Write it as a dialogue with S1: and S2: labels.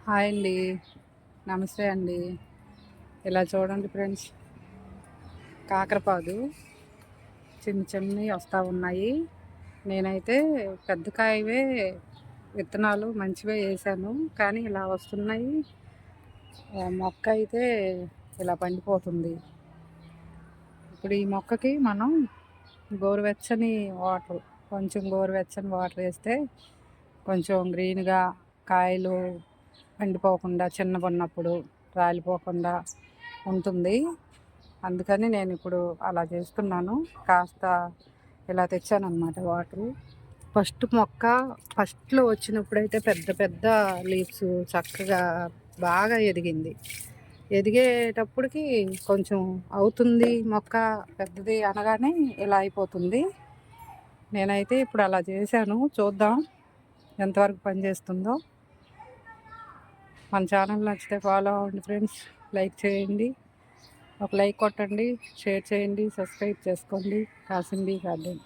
S1: Hi అండి. నమస్తే అండి. ఇలా చూడండి ఫ్రెండ్స్, కాకరపాదు చిన్న చిన్నవి వస్తూ ఉన్నాయి. నేనైతే పెద్ద కాయవే విత్తనాలు మంచివే వేసాను, కానీ ఇలా వస్తున్నాయి. మొక్క అయితే ఇలా పండిపోతుంది. ఇప్పుడు ఈ మొక్కకి మనం గోరువెచ్చని వాటర్ కొంచెం గోరువెచ్చని వాటర్ వేస్తే కొంచెం గ్రీన్గా కాయలు ఎండిపోకుండా చిన్నగున్నప్పుడు రాలిపోకుండా ఉంటుంది. అందుకని నేను ఇప్పుడు అలా చేస్తున్నాను. కాస్త ఇలా తెచ్చానన్నమాట వాటరు. ఫస్ట్లో వచ్చినప్పుడైతే పెద్ద పెద్ద లీవ్స్ చక్కగా బాగా ఎదిగింది. ఎదిగేటప్పటికి కొంచెం అవుతుంది మొక్క పెద్దది అనగానే ఇలా అయిపోతుంది. నేనైతే ఇప్పుడు అలా చేశాను. చూద్దాం ఎంతవరకు పనిచేస్తుందో. మన ఛానల్ నచ్చితే ఫాలో అవ్వండి ఫ్రెండ్స్. లైక్ చేయండి, ఒక లైక్ కొట్టండి, షేర్ చేయండి, సబ్స్క్రైబ్ చేసుకోండి. కాసింబీ గార్డెన్.